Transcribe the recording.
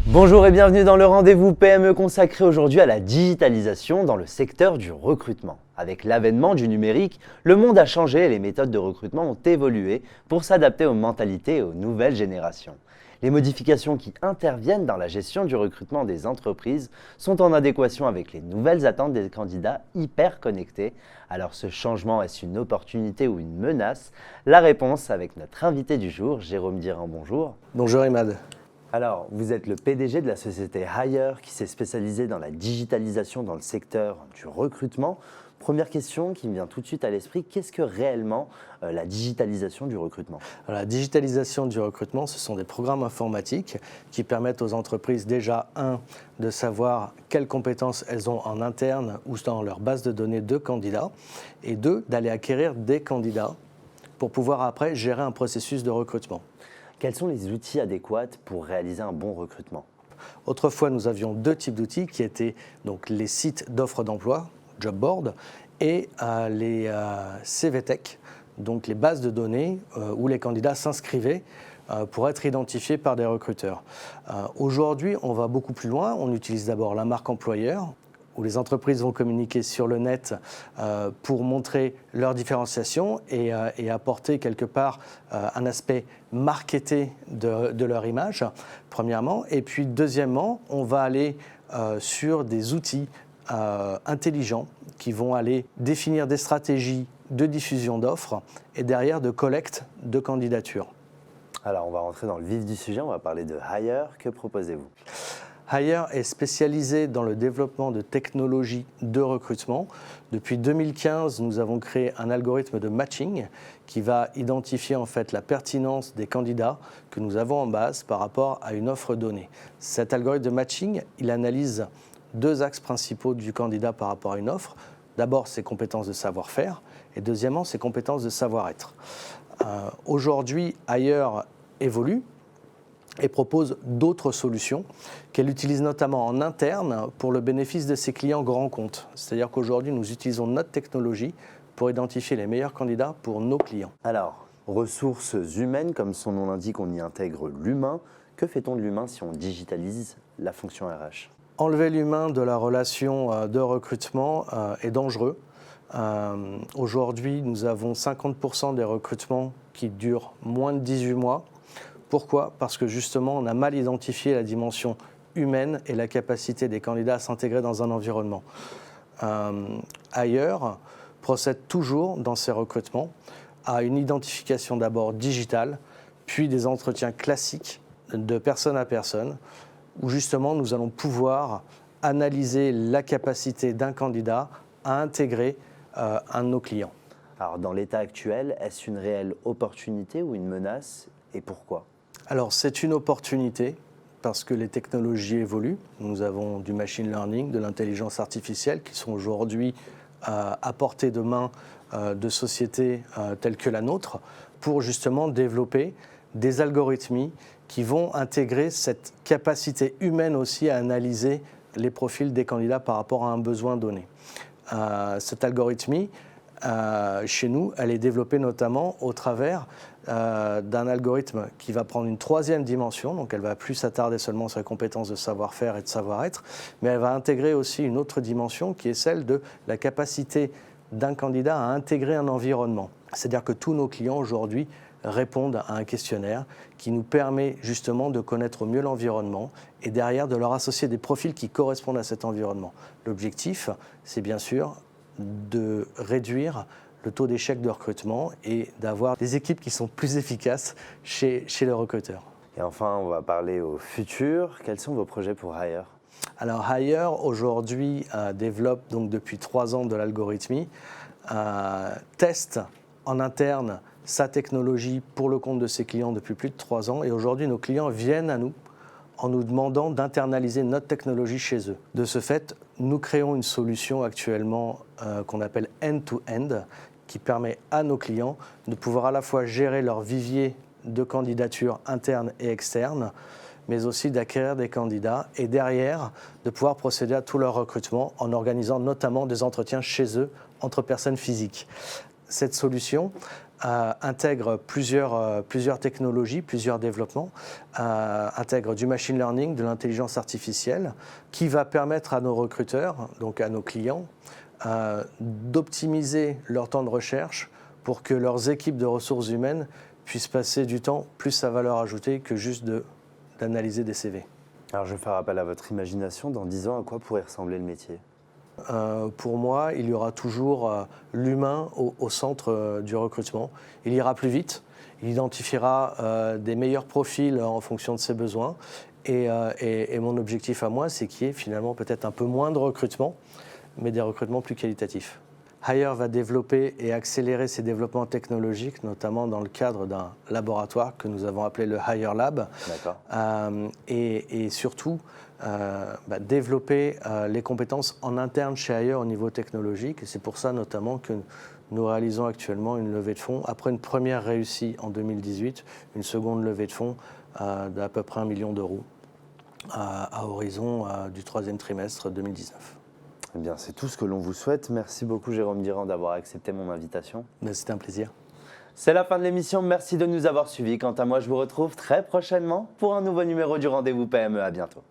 Bonjour et bienvenue dans le rendez-vous PME consacré aujourd'hui à la digitalisation dans le secteur du recrutement. Avec l'avènement du numérique, le monde a changé et les méthodes de recrutement ont évolué pour s'adapter aux mentalités et aux nouvelles générations. Les modifications qui interviennent dans la gestion du recrutement des entreprises sont en adéquation avec les nouvelles attentes des candidats hyper connectés. Alors ce changement, est-ce une opportunité ou une menace? La réponse avec notre invité du jour, Jérôme Diran, bonjour. Bonjour Imad. Alors, vous êtes le PDG de la société Hire qui s'est spécialisée dans la digitalisation dans le secteur du recrutement. Première question qui me vient tout de suite à l'esprit, qu'est-ce que réellement la digitalisation du recrutement? La digitalisation du recrutement, ce sont des programmes informatiques qui permettent aux entreprises déjà, de savoir quelles compétences elles ont en interne ou dans leur base de données de candidats, et deux, d'aller acquérir des candidats pour pouvoir après gérer un processus de recrutement. Quels sont les outils adéquats pour réaliser un bon recrutement? Autrefois, nous avions deux types d'outils qui étaient donc les sites d'offres d'emploi, job board, et les CVTech, donc les bases de données où les candidats s'inscrivaient pour être identifiés par des recruteurs. Aujourd'hui, on va beaucoup plus loin. On utilise d'abord la marque employeur, où les entreprises vont communiquer sur le net pour montrer leur différenciation et apporter quelque part un aspect marketé de leur image, premièrement. Et puis deuxièmement, on va aller sur des outils intelligents qui vont aller définir des stratégies de diffusion d'offres et derrière de collecte de candidatures. Alors, on va rentrer dans le vif du sujet, on va parler de Hire. Que proposez-vous? Hire est spécialisé dans le développement de technologies de recrutement. Depuis 2015, nous avons créé un algorithme de matching qui va identifier en fait la pertinence des candidats que nous avons en base par rapport à une offre donnée. Cet algorithme de matching, il analyse deux axes principaux du candidat par rapport à une offre. D'abord, ses compétences de savoir-faire et deuxièmement, ses compétences de savoir-être. Aujourd'hui, Hire évolue et propose d'autres solutions qu'elle utilise notamment en interne pour le bénéfice de ses clients grands comptes. C'est-à-dire qu'aujourd'hui, nous utilisons notre technologie pour identifier les meilleurs candidats pour nos clients. Alors, ressources humaines, comme son nom l'indique, on y intègre l'humain. Que fait-on de l'humain si on digitalise la fonction RH? Enlever l'humain de la relation de recrutement est dangereux. Aujourd'hui, nous avons 50% des recrutements qui durent moins de 18 mois. Pourquoi? Parce que justement, on a mal identifié la dimension humaine et la capacité des candidats à s'intégrer dans un environnement. Hire procède toujours dans ses recrutements à une identification d'abord digitale, puis des entretiens classiques de personne à personne, où justement nous allons pouvoir analyser la capacité d'un candidat à intégrer un de nos clients. Alors, dans l'état actuel, est-ce une réelle opportunité ou une menace et pourquoi? Alors, c'est une opportunité parce que les technologies évoluent. Nous avons du machine learning, de l'intelligence artificielle qui sont aujourd'hui à portée de main de sociétés telles que la nôtre pour justement développer des algorithmes qui vont intégrer cette capacité humaine aussi à analyser les profils des candidats par rapport à un besoin donné. Cet algorithme, chez nous, elle est développée notamment au travers d'un algorithme qui va prendre une troisième dimension, donc elle va plus s'attarder seulement sur les compétences de savoir-faire et de savoir-être, mais elle va intégrer aussi une autre dimension qui est celle de la capacité d'un candidat à intégrer un environnement. C'est-à-dire que tous nos clients aujourd'hui répondent à un questionnaire qui nous permet justement de connaître au mieux l'environnement et derrière de leur associer des profils qui correspondent à cet environnement. L'objectif, c'est bien sûr de réduire le taux d'échec de recrutement et d'avoir des équipes qui sont plus efficaces chez les recruteurs. Et enfin, on va parler au futur. Quels sont vos projets pour Hire? Alors Hire, aujourd'hui, développe donc depuis 3 ans de l'algorithmie, teste en interne sa technologie pour le compte de ses clients depuis plus de 3 ans. Et aujourd'hui, nos clients viennent à nous en nous demandant d'internaliser notre technologie chez eux. De ce fait, nous créons une solution actuellement qu'on appelle end-to-end, qui permet à nos clients de pouvoir à la fois gérer leur vivier de candidatures internes et externes, mais aussi d'acquérir des candidats et derrière de pouvoir procéder à tout leur recrutement en organisant notamment des entretiens chez eux entre personnes physiques. Cette solution intègre plusieurs technologies, plusieurs développements, intègre du machine learning, de l'intelligence artificielle, qui va permettre à nos recruteurs, donc à nos clients, d'optimiser leur temps de recherche pour que leurs équipes de ressources humaines puissent passer du temps plus à valeur ajoutée que juste d'analyser des CV. Alors je vais faire appel à votre imagination. Dans 10 ans, à quoi pourrait ressembler le métier ? Pour moi, il y aura toujours l'humain au centre du recrutement. Il ira plus vite, il identifiera des meilleurs profils en fonction de ses besoins. Et mon objectif à moi, c'est qu'il y ait finalement peut-être un peu moins de recrutement, mais des recrutements plus qualitatifs. Hire va développer et accélérer ses développements technologiques, notamment dans le cadre d'un laboratoire que nous avons appelé le Hire Lab. Et surtout, développer les compétences en interne chez Hire au niveau technologique. Et c'est pour ça notamment que nous réalisons actuellement une levée de fonds. Après une première réussie en 2018, une seconde levée de fonds d'à peu près 1 million d'euros à horizon du troisième trimestre 2019. Eh bien, c'est tout ce que l'on vous souhaite. Merci beaucoup, Jérôme Dirand, d'avoir accepté mon invitation. C'était un plaisir. C'est la fin de l'émission. Merci de nous avoir suivis. Quant à moi, je vous retrouve très prochainement pour un nouveau numéro du Rendez-vous PME. À bientôt.